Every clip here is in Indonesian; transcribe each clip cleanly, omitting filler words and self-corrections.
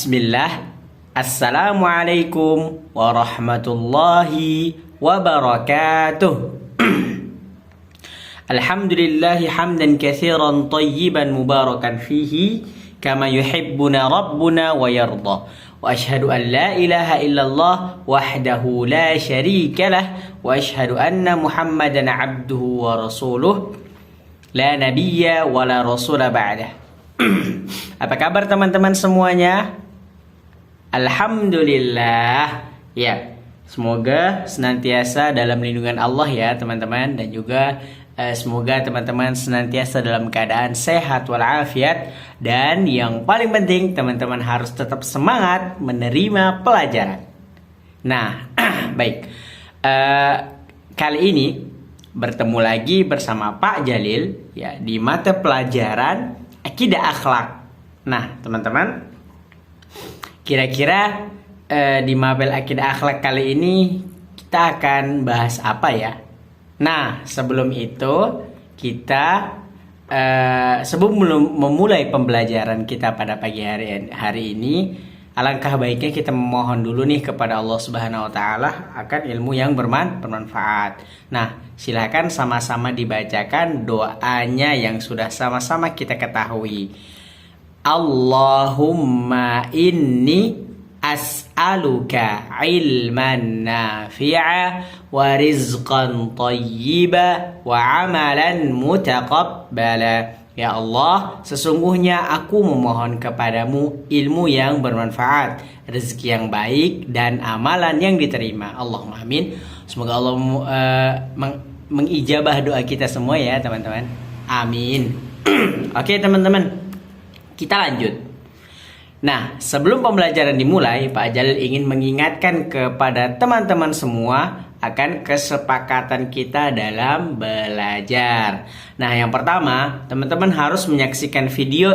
Bismillah. Assalamualaikum warahmatullahi wabarakatuh. Alhamdulillahi hamdan katsiran tayyiban mubarakan fihi kama yuhibbuna rabbuna wa yarda. Wa ashhadu an la ilaha illallah wahdahu la syarika lah wa ashhadu anna Muhammadan abduhu wa rasuluh la nabiyya wa la rasula ba'dah. Apa kabar teman-teman semuanya? Alhamdulillah. Ya, semoga senantiasa dalam lindungan Allah ya teman-teman, dan juga semoga teman-teman senantiasa dalam keadaan sehat walafiat, dan yang paling penting teman-teman harus tetap semangat menerima pelajaran. Nah, baik. Kali ini bertemu lagi bersama Pak Jalil ya di mata pelajaran Akidah Akhlak. Nah, teman-teman, kira-kira di mapel Akidah Akhlak kali ini kita akan bahas apa ya? Nah, sebelum itu kita sebelum memulai pembelajaran kita pada pagi hari ini, alangkah baiknya kita memohon dulu nih kepada Allah Subhanahu wa taala akan ilmu yang bermanfaat. Nah, silakan sama-sama dibacakan doanya yang sudah sama-sama kita ketahui. Allahumma inni as'aluka ilman nafi'a wa rizqan tayyiba wa amalan mutaqabbala. Ya Allah, sesungguhnya aku memohon kepadamu ilmu yang bermanfaat, rezeki yang baik, dan amalan yang diterima. Allahumma amin. Semoga Allah mengijabah doa kita semua ya teman-teman. Amin. Oke teman-teman, kita lanjut. Nah, sebelum pembelajaran dimulai, Pak Jalil ingin mengingatkan kepada teman-teman semua akan kesepakatan kita dalam belajar. Nah, yang pertama, teman-teman harus menyaksikan video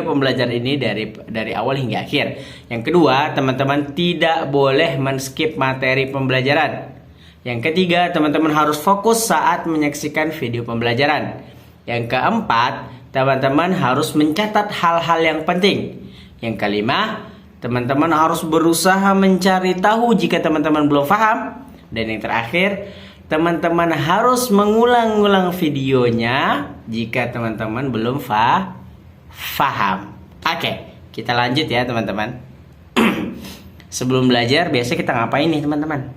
pembelajaran ini dari awal hingga akhir. Yang kedua, teman-teman tidak boleh men-skip materi pembelajaran. Yang ketiga, teman-teman harus fokus saat menyaksikan video pembelajaran. Yang keempat, teman-teman harus mencatat hal-hal yang penting. Yang kelima, teman-teman harus berusaha mencari tahu jika teman-teman belum paham. Dan yang terakhir, teman-teman harus mengulang-ulang videonya jika teman-teman belum paham. Oke, kita lanjut ya teman-teman. Sebelum belajar, biasa kita ngapain nih teman-teman?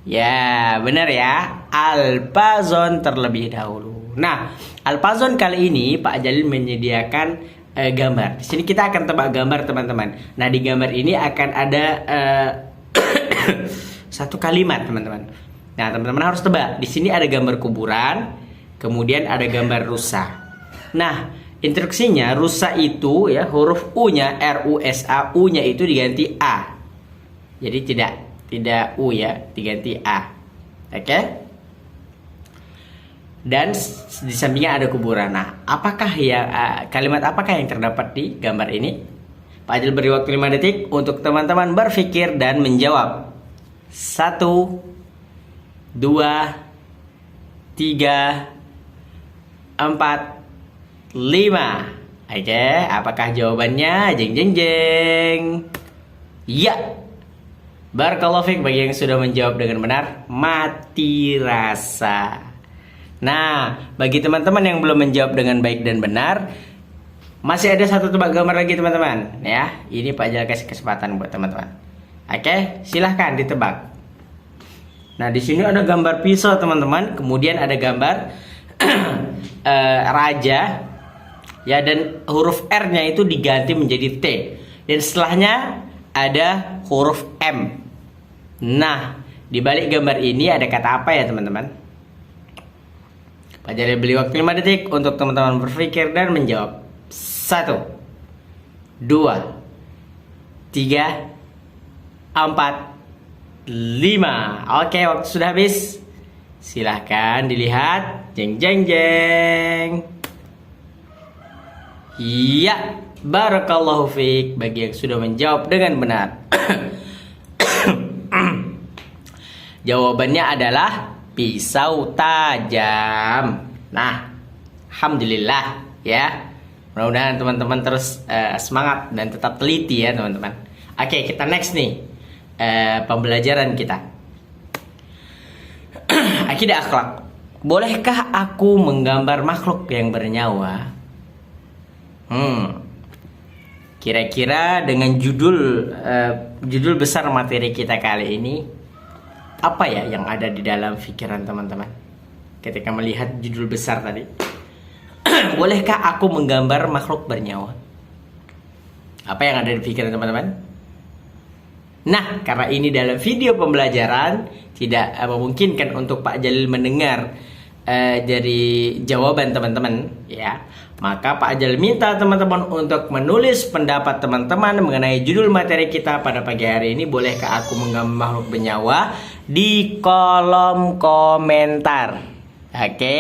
Ya, benar ya. Alfazon terlebih dahulu. Nah, alfazon kali ini Pak Jalil menyediakan gambar. Di sini kita akan tebak gambar teman-teman. Nah, di gambar ini akan ada satu kalimat teman-teman. Nah, teman-teman harus tebak. Di sini ada gambar kuburan, kemudian ada gambar rusa. Nah, instruksinya rusa itu ya huruf U-nya R-U-S-A, U-nya itu diganti A. Jadi tidak U ya, diganti A. Oke? Dan di sampingnya ada kuburan. Nah, kalimat apakah yang terdapat di gambar ini? Pak Jalil beri waktu 5 detik untuk teman-teman berpikir dan menjawab. 1, 2, 3, 4, 5. Oke, apakah jawabannya? Jeng jeng jeng. Ya. Barakallahu fiik bagi yang sudah menjawab dengan benar. Mati rasa. Nah, bagi teman-teman yang belum menjawab dengan baik dan benar, masih ada satu tebak gambar lagi teman-teman. Ya, ini Pak Jalil kasih kesempatan buat teman-teman. Oke, silahkan ditebak. Nah, di sini ada gambar pisau teman-teman, kemudian ada gambar raja, ya, dan huruf R-nya itu diganti menjadi T, dan setelahnya ada huruf M. Nah, di balik gambar ini ada kata apa ya teman-teman? Pak Jalil beri waktu 5 detik untuk teman-teman berpikir dan menjawab. 1, 2, 3, 4, 5. Oke, waktu sudah habis. Silahkan dilihat. Jeng jeng jeng. Iya, barakallahu fiik bagi yang sudah menjawab dengan benar. Jawabannya adalah pisau tajam. Nah, alhamdulillah ya. Mudah-mudahan teman-teman terus semangat dan tetap teliti ya teman-teman. Oke, kita next nih pembelajaran kita. Akidah akhlak. Bolehkah aku menggambar makhluk yang bernyawa? Kira-kira dengan judul besar materi kita kali ini, apa ya yang ada di dalam pikiran teman-teman ketika melihat judul besar tadi? Bolehkah aku menggambar makhluk bernyawa? Apa yang ada di pikiran teman-teman? Nah, karena ini dalam video pembelajaran, tidak memungkinkan untuk Pak Jalil mendengar dari jawaban teman-teman, ya. Maka Pak Jalil minta teman-teman untuk menulis pendapat teman-teman mengenai judul materi kita pada pagi hari ini. Bolehkah aku menggambar makhluk bernyawa? Di kolom komentar. Oke,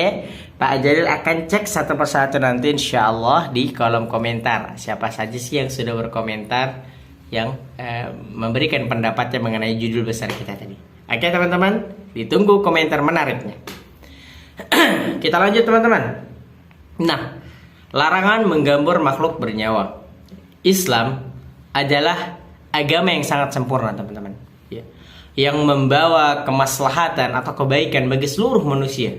Pak Jalil akan cek satu persatu nanti insya Allah di kolom komentar. Siapa saja sih yang sudah berkomentar, yang memberikan pendapatnya mengenai judul besar kita tadi. Oke teman-teman, ditunggu komentar menariknya. Kita lanjut teman-teman. Nah, larangan menggambar makhluk bernyawa. Islam adalah agama yang sangat sempurna teman-teman, ya, yang membawa kemaslahatan atau kebaikan bagi seluruh manusia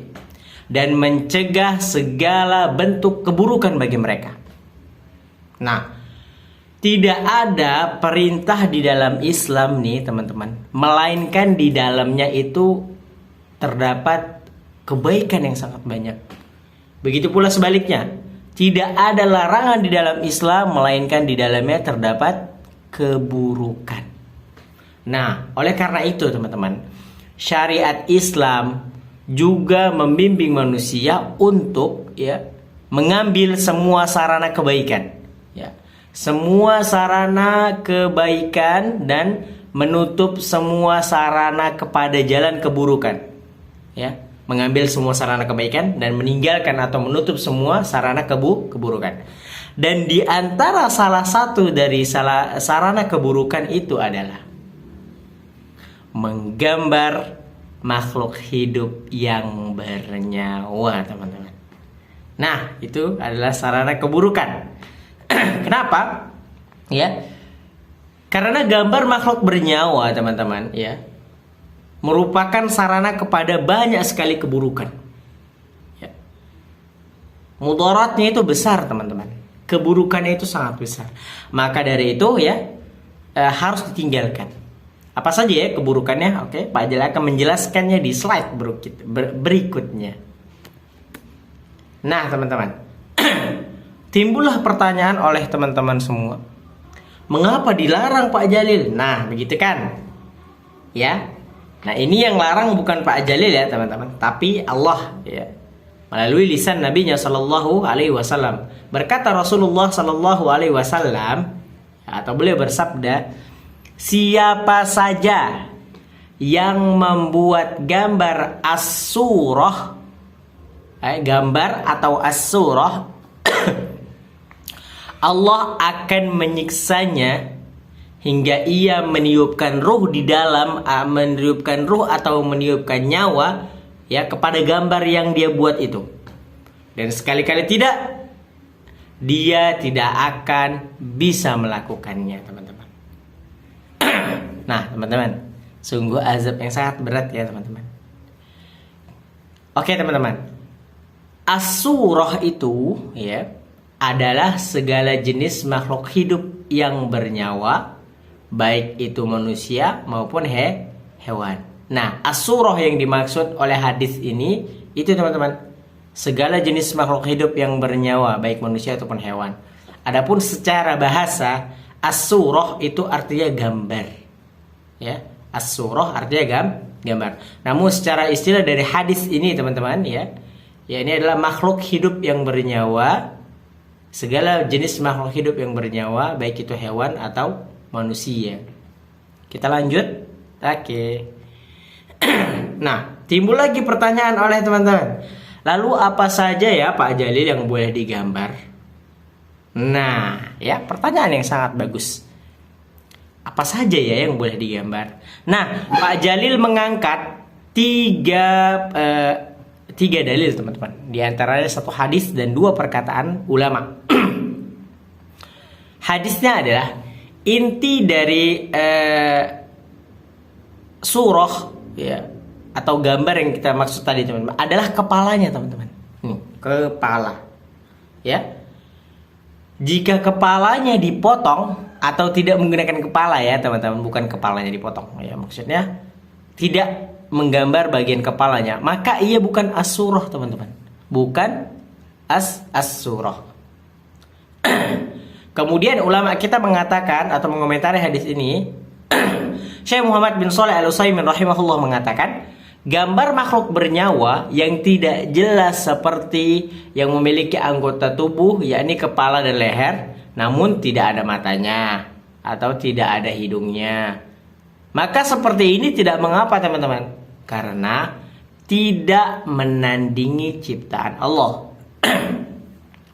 dan mencegah segala bentuk keburukan bagi mereka. Nah, tidak ada perintah di dalam Islam nih teman-teman, melainkan di dalamnya itu terdapat kebaikan yang sangat banyak. Begitu pula sebaliknya, tidak ada larangan di dalam Islam, melainkan di dalamnya terdapat keburukan. Nah, oleh karena itu teman-teman, syariat Islam juga membimbing manusia untuk mengambil semua sarana kebaikan, semua sarana kebaikan dan menutup semua sarana kepada jalan keburukan, mengambil semua sarana kebaikan dan meninggalkan atau menutup semua sarana keburukan. Dan di antara salah satu dari sarana keburukan itu adalah menggambar makhluk hidup yang bernyawa, teman-teman. Nah, itu adalah sarana keburukan. Kenapa? Karena gambar makhluk bernyawa, teman-teman, merupakan sarana kepada banyak sekali keburukan. Mudaratnya itu besar, teman-teman. Keburukannya itu sangat besar. Maka dari itu harus ditinggalkan. Apa saja keburukannya? Oke, Pak Jalil akan menjelaskannya di slide berikutnya. Nah, teman-teman, timbullah pertanyaan oleh teman-teman semua. Mengapa dilarang Pak Jalil? Nah, begitu kan? Nah, ini yang larang bukan Pak Jalil ya teman-teman, tapi Allah melalui lisan Nabi-Nya Shallallahu Alaihi Wasallam. Berkata Rasulullah Shallallahu Alaihi Wasallam, atau beliau bersabda, siapa saja yang membuat gambar as-surah, gambar atau as-surah, Allah akan menyiksanya hingga ia meniupkan ruh di dalam, meniupkan ruh atau meniupkan nyawa kepada gambar yang dia buat itu. Dan sekali-kali tidak, dia tidak akan bisa melakukannya, teman-teman. Nah, teman-teman, sungguh azab yang sangat berat ya, teman-teman. Oke, teman-teman. As-surah itu adalah segala jenis makhluk hidup yang bernyawa, baik itu manusia maupun hewan. Nah, as-surah yang dimaksud oleh hadis ini itu, teman-teman, segala jenis makhluk hidup yang bernyawa, baik manusia ataupun hewan. Adapun secara bahasa, as-surah itu artinya gambar. As-surah artinya gambar. Namun secara istilah dari hadis ini, teman-teman, ini adalah makhluk hidup yang bernyawa, segala jenis makhluk hidup yang bernyawa, baik itu hewan atau manusia. Kita lanjut. Oke. Nah, timbul lagi pertanyaan oleh teman-teman. Lalu apa saja Pak Jalil yang boleh digambar? Nah, pertanyaan yang sangat bagus. Apa saja yang boleh digambar? Nah, Pak Jalil mengangkat tiga dalil, teman-teman. Di antaranya satu hadis dan dua perkataan ulama. Hadisnya adalah inti dari surah ya atau gambar yang kita maksud tadi teman-teman adalah kepalanya teman-teman. Kepala. Ya. Jika kepalanya dipotong atau tidak menggunakan kepala ya teman-teman, bukan kepalanya dipotong ya, maksudnya tidak menggambar bagian kepalanya, maka ia bukan as-surah teman-teman, bukan as-surah. Kemudian ulama kita mengatakan atau mengomentari hadis ini, Syekh Muhammad bin Shalih Al-Utsaimin rahimahullah mengatakan, gambar makhluk bernyawa yang tidak jelas seperti yang memiliki anggota tubuh yakni kepala dan leher namun tidak ada matanya atau tidak ada hidungnya, maka seperti ini tidak mengapa teman-teman, karena tidak menandingi ciptaan Allah.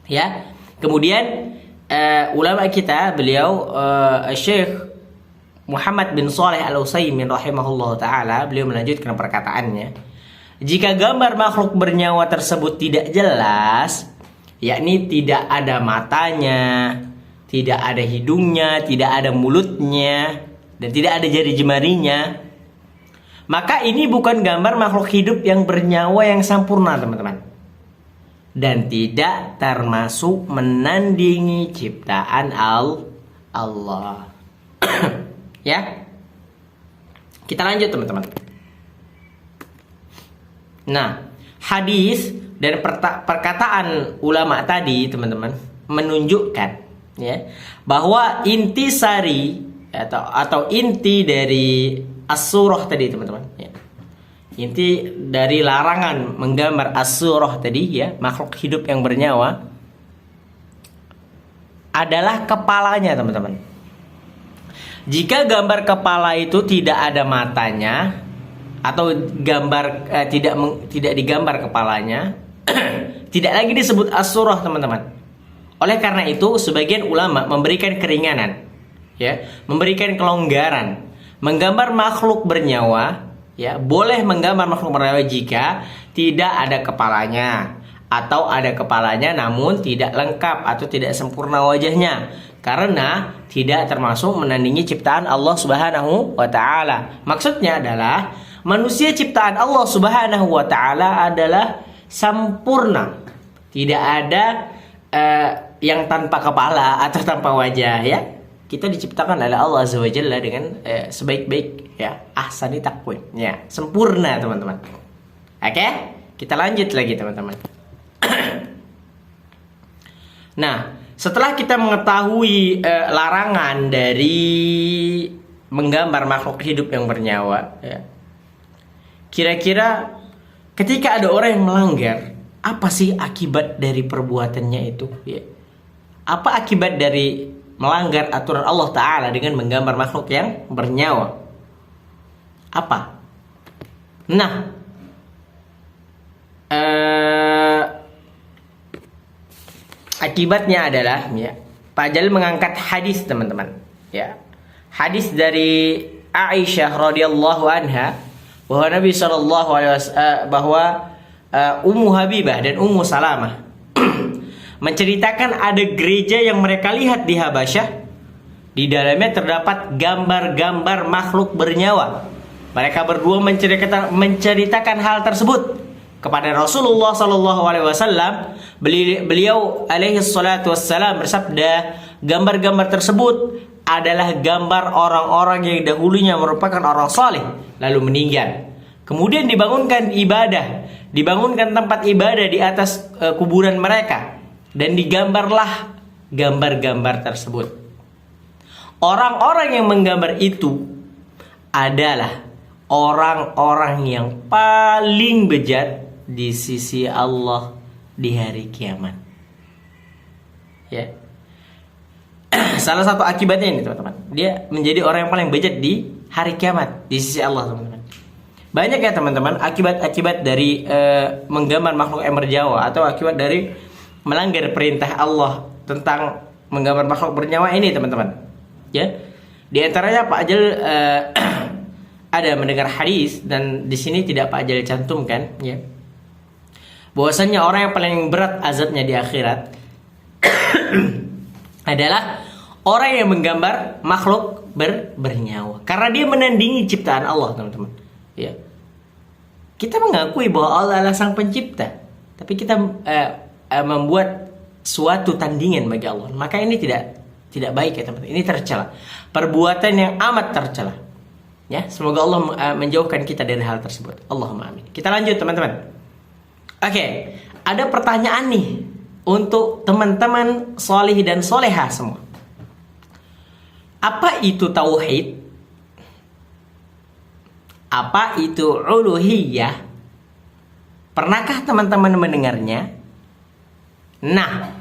Ya. Kemudian ulama kita beliau Syekh Muhammad bin Shalih Al-Utsaimin rahimahullah ta'ala, beliau melanjutkan perkataannya, jika gambar makhluk bernyawa tersebut tidak jelas, yakni tidak ada matanya, tidak ada hidungnya, tidak ada mulutnya, dan tidak ada jari jemarinya, maka ini bukan gambar makhluk hidup yang bernyawa yang sempurna teman-teman, dan tidak termasuk menandingi ciptaan Allah. Ya, kita lanjut teman-teman. Nah, hadis dan perkataan ulama tadi teman-teman menunjukkan ya bahwa intisari atau inti dari as-surah tadi teman-teman ya. Inti dari larangan menggambar as-surah tadi ya, makhluk hidup yang bernyawa, adalah kepalanya teman-teman. Jika gambar kepala itu tidak ada matanya atau gambar tidak digambar kepalanya, tidak lagi disebut as-surah teman-teman. Oleh karena itu sebagian ulama memberikan keringanan, ya, memberikan kelonggaran, menggambar makhluk bernyawa, ya, boleh menggambar makhluk bernyawa jika tidak ada kepalanya atau ada kepalanya namun tidak lengkap atau tidak sempurna wajahnya, karena tidak termasuk menandingi ciptaan Allah Subhanahu wa taala. Maksudnya adalah manusia ciptaan Allah Subhanahu wa taala adalah sempurna. Tidak ada yang tanpa kepala atau tanpa wajah ya. Kita diciptakan oleh Allah Azza wa Jalla dengan sebaik-baik ya, ahsani taqwim ya, sempurna teman-teman. Oke? Kita lanjut lagi teman-teman. Nah, setelah kita mengetahui larangan dari menggambar makhluk hidup yang bernyawa, ya, kira-kira ketika ada orang yang melanggar, apa sih akibat dari perbuatannya itu? Ya. Apa akibat dari melanggar aturan Allah Ta'ala dengan menggambar makhluk yang bernyawa? Apa? Nah, akibatnya adalah ya, Pak Jalil mengangkat hadis teman-teman ya. Hadis dari Aisyah radhiyallahu anha bahwa Nabi sallallahu alaihi wasallam bahwa Ummu Habibah dan Ummu Salamah menceritakan ada gereja yang mereka lihat di Habasyah. Di dalamnya terdapat gambar-gambar makhluk bernyawa. Mereka berdua menceritakan hal tersebut kepada Rasulullah sallallahu alaihi wasallam. Beliau alaihi salatu wassalam bersabda, gambar-gambar tersebut adalah gambar orang-orang yang dahulunya merupakan orang saleh lalu meninggal. Kemudian dibangunkan tempat ibadah di atas kuburan mereka dan digambarlah gambar-gambar tersebut. Orang-orang yang menggambar itu adalah orang-orang yang paling bejat di sisi Allah di hari kiamat. Ya. Salah satu akibatnya ini teman-teman, dia menjadi orang yang paling bejat di hari kiamat di sisi Allah teman-teman. Banyak ya teman-teman akibat-akibat dari menggambar makhluk yang bernyawa atau akibat dari melanggar perintah Allah tentang menggambar makhluk bernyawa ini teman-teman. Ya, di antaranya Pak Ajal ada mendengar hadis dan di sini tidak Pak Ajal cantumkan ya, bahwasanya orang yang paling berat azabnya di akhirat adalah orang yang menggambar makhluk bernyawa, karena dia menandingi ciptaan Allah, teman-teman. Ya, kita mengakui bahwa Allah adalah sang pencipta, tapi kita membuat suatu tandingan bagi Allah. Maka ini tidak baik ya teman-teman. Ini tercela, perbuatan yang amat tercela. Ya, semoga Allah menjauhkan kita dari hal tersebut. Allahumma amin. Kita lanjut teman-teman. Oke, ada pertanyaan nih untuk teman-teman solih dan soleha semua. Apa itu tauhid? Apa itu uluhiyah? Pernahkah teman-teman mendengarnya? Nah,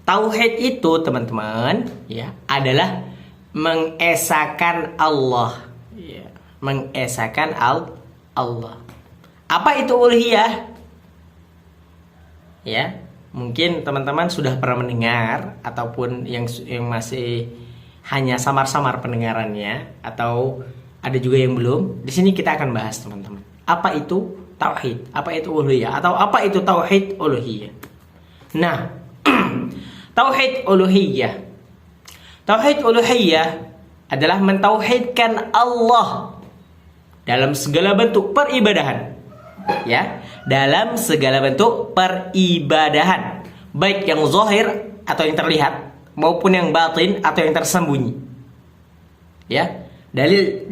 tauhid itu teman-teman ya adalah mengesahkan Allah. Ya, mengesahkan Allah. Apa itu uluhiyah? Ya, mungkin teman-teman sudah pernah mendengar, ataupun yang masih hanya samar-samar pendengarannya, atau ada juga yang belum. Di sini kita akan bahas teman-teman. Apa itu tauhid? Apa itu uluhiyah? Atau apa itu tauhid uluhiyah? Nah, tauhid uluhiyah. Tauhid uluhiyah adalah mentauhidkan Allah dalam segala bentuk peribadahan. Ya, dalam segala bentuk peribadahan, baik yang zahir atau yang terlihat, maupun yang batin atau yang tersembunyi. Ya,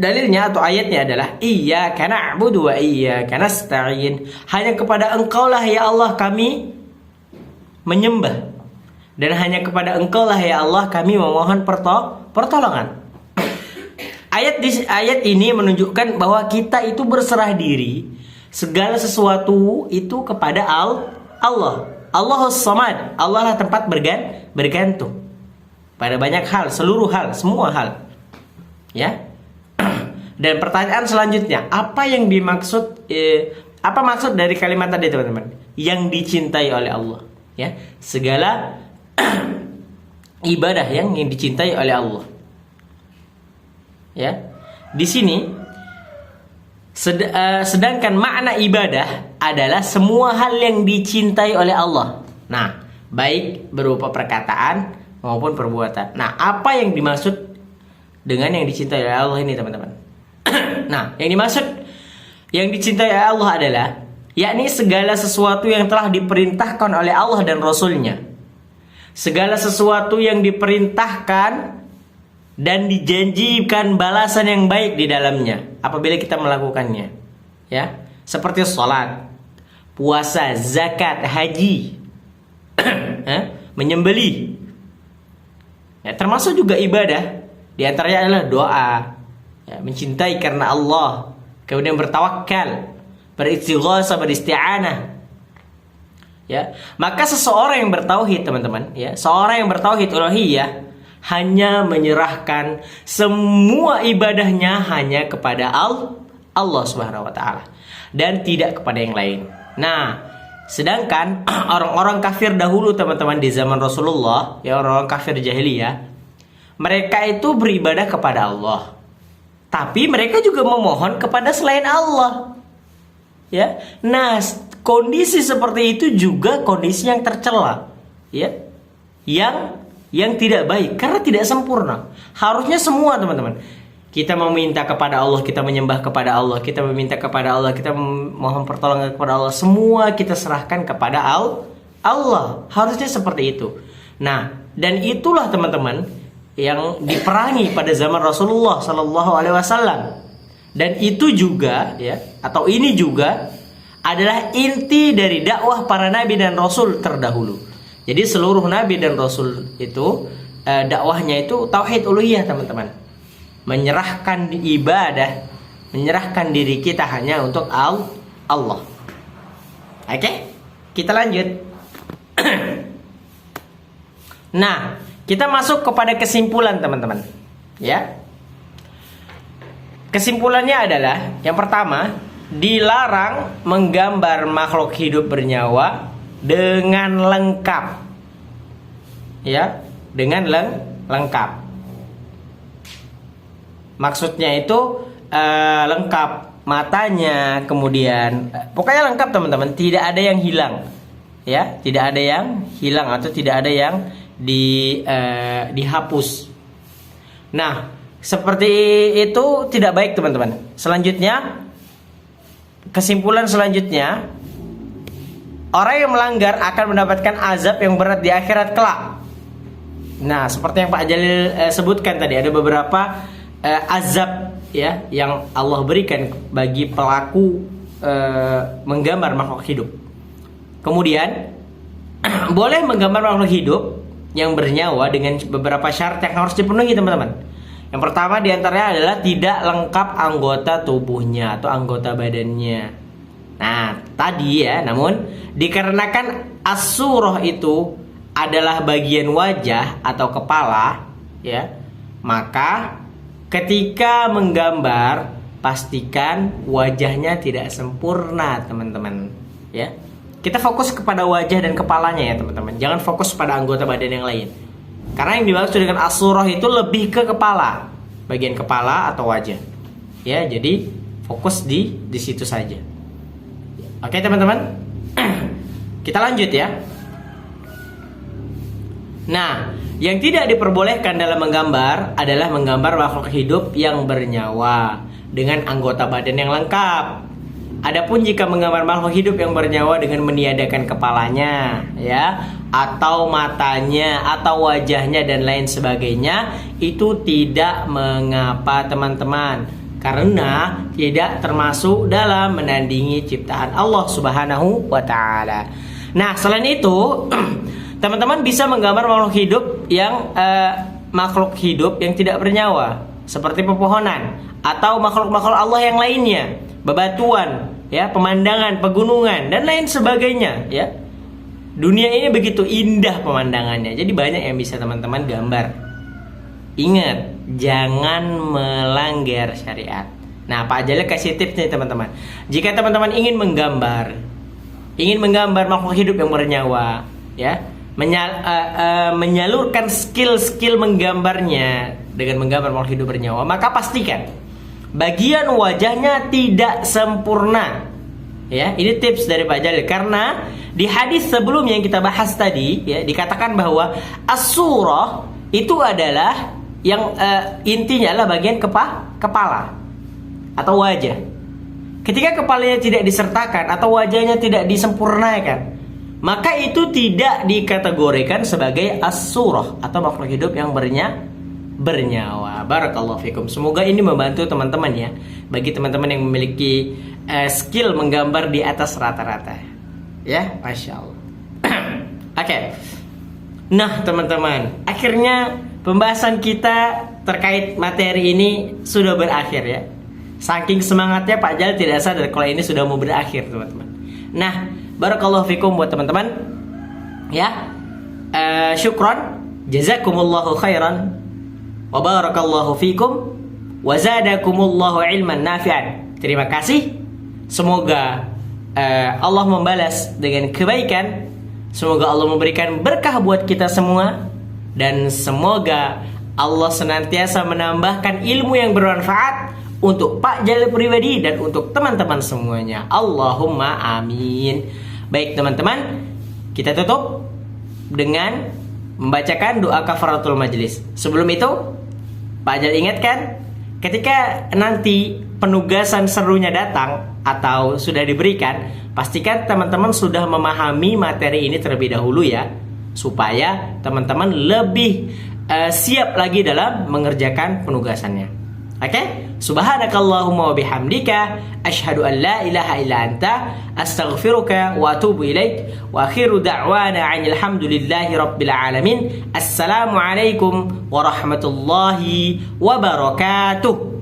dalilnya atau ayatnya adalah iyyaka na'budu wa iyyaka nasta'in. Hanya kepada Engkaulah ya Allah kami menyembah, dan hanya kepada Engkaulah ya Allah kami memohon pertolongan. Ayat ini menunjukkan bahwa kita itu berserah diri, segala sesuatu itu kepada Allah. Allahus Samad. Allah lah tempat bergantung pada banyak hal, seluruh hal, semua hal. Ya. Dan pertanyaan selanjutnya, apa yang dimaksud apa maksud dari kalimat tadi teman-teman? Yang dicintai oleh Allah, ya. Segala ibadah yang dicintai oleh Allah. Ya. Di sini sedangkan makna ibadah adalah semua hal yang dicintai oleh Allah. Nah, baik berupa perkataan maupun perbuatan. Nah, apa yang dimaksud dengan yang dicintai oleh Allah ini teman-teman? Nah, yang dicintai oleh Allah adalah yakni segala sesuatu yang telah diperintahkan oleh Allah dan Rasul-Nya. Segala sesuatu yang diperintahkan dan dijanjikan balasan yang baik di dalamnya apabila kita melakukannya. Ya, seperti sholat, puasa, zakat, haji, menyembelih. Ya, termasuk juga ibadah. Di antaranya adalah doa, ya, mencintai karena Allah, kemudian bertawakal, beristighosah, beristi'anah. Ya, maka seseorang yang bertauhid teman-teman, ya, seorang yang bertauhid uluhiyah hanya menyerahkan semua ibadahnya hanya kepada Allah Subhanahu wa taala dan tidak kepada yang lain. Nah, sedangkan orang-orang kafir dahulu teman-teman di zaman Rasulullah, ya, orang-orang kafir jahiliyah, mereka itu beribadah kepada Allah, tapi mereka juga memohon kepada selain Allah. Ya. Nah, kondisi seperti itu juga kondisi yang tercela, ya. Yang tidak baik karena tidak sempurna. Harusnya semua teman-teman, kita meminta kepada Allah, kita menyembah kepada Allah, kita meminta kepada Allah, kita mohon pertolongan kepada Allah, semua kita serahkan kepada Allah. Harusnya seperti itu. Nah, dan itulah teman-teman yang diperangi pada zaman Rasulullah Sallallahu Alaihi Wasallam. Dan itu juga, ya, atau ini juga adalah inti dari dakwah para nabi dan rasul terdahulu. Jadi seluruh nabi dan rasul itu dakwahnya itu tauhid uluhiyah teman-teman. Menyerahkan ibadah, menyerahkan diri kita hanya untuk Allah. Oke? Kita lanjut. Nah, kita masuk kepada kesimpulan teman-teman. Ya. Kesimpulannya adalah yang pertama, dilarang menggambar makhluk hidup bernyawa dengan lengkap. Ya, dengan lengkap. Maksudnya itu lengkap matanya, kemudian pokoknya lengkap teman-teman, tidak ada yang hilang. Ya, tidak ada yang hilang atau tidak ada yang dihapus. Nah, seperti itu tidak baik teman-teman. Selanjutnya, kesimpulan selanjutnya, orang yang melanggar akan mendapatkan azab yang berat di akhirat kelak. Nah, seperti yang Pak Jalil sebutkan tadi, ada beberapa azab ya yang Allah berikan bagi pelaku menggambar makhluk hidup. Kemudian boleh menggambar makhluk hidup yang bernyawa dengan beberapa syarat yang harus dipenuhi teman-teman. Yang pertama diantaranya adalah tidak lengkap anggota tubuhnya atau anggota badannya. Nah tadi ya, namun dikarenakan as-surah itu adalah bagian wajah atau kepala ya, maka ketika menggambar pastikan wajahnya tidak sempurna teman-teman ya. Kita fokus kepada wajah dan kepalanya ya teman-teman. Jangan fokus pada anggota badan yang lain. Karena yang dimaksud dengan as-surah itu lebih ke kepala, bagian kepala atau wajah. Ya, jadi fokus di situ saja. Oke teman-teman. Kita lanjut ya. Nah, yang tidak diperbolehkan dalam menggambar adalah menggambar makhluk hidup yang bernyawa dengan anggota badan yang lengkap. Adapun jika menggambar makhluk hidup yang bernyawa dengan meniadakan kepalanya, ya, atau matanya, atau wajahnya dan lain sebagainya, itu tidak mengapa teman-teman, karena tidak termasuk dalam menandingi ciptaan Allah Subhanahu wa Ta'ala. Nah, selain itu, teman-teman bisa menggambar makhluk hidup yang tidak bernyawa, seperti pepohonan atau makhluk-makhluk Allah yang lainnya, bebatuan, ya, pemandangan, pegunungan dan lain sebagainya, ya. Dunia ini begitu indah pemandangannya. Jadi banyak yang bisa teman-teman gambar. Ingat, jangan melanggar syariat. Nah, Pak Jalil kasih tips nih teman-teman. Jika teman-teman ingin menggambar makhluk hidup yang bernyawa, ya, menyalurkan skill menggambarnya dengan menggambar makhluk hidup bernyawa, maka pastikan bagian wajahnya tidak sempurna. Ya, ini tips dari Pak Jalil, karena di hadis sebelumnya yang kita bahas tadi ya, dikatakan bahwa as-surah itu adalah yang intinya adalah bagian kepala atau wajah. Ketika kepalanya tidak disertakan atau wajahnya tidak disempurnakan, maka itu tidak dikategorikan sebagai as-surah atau makhluk hidup yang bernyawa. Barakallahu fikum. Semoga ini membantu teman-teman ya, bagi teman-teman yang memiliki skill menggambar di atas rata-rata. Ya, Masya Allah. Oke. Nah teman-teman, akhirnya pembahasan kita terkait materi ini sudah berakhir ya. Saking semangatnya Pak Jalil tidak sadar kalau ini sudah mau berakhir teman-teman. Nah, barakallahu fikum buat teman-teman ya. Syukron, jazakumullahu khairan, wa barakallahu fikum, wa zadakumullahu ilman nafi'an. Terima kasih. Semoga Allah membalas dengan kebaikan. Semoga Allah memberikan berkah buat kita semua, dan semoga Allah senantiasa menambahkan ilmu yang bermanfaat untuk Pak Jalil pribadi dan untuk teman-teman semuanya. Allahumma amin. Baik teman-teman, kita tutup dengan membacakan doa kafaratul majlis. Sebelum itu, Pak Jalil ingatkan, ketika nanti penugasan serunya datang atau sudah diberikan, pastikan teman-teman sudah memahami materi ini terlebih dahulu ya, supaya teman-teman lebih siap lagi dalam mengerjakan penugasannya. Oke? Subhanakallahumma wa bihamdika asyhadu an la ilaha illa anta astaghfiruka wa atubu ilaik wa akhiru da'wana 'anil hamdulillahi rabbil alamin. Assalamualaikum warahmatullahi wabarakatuh.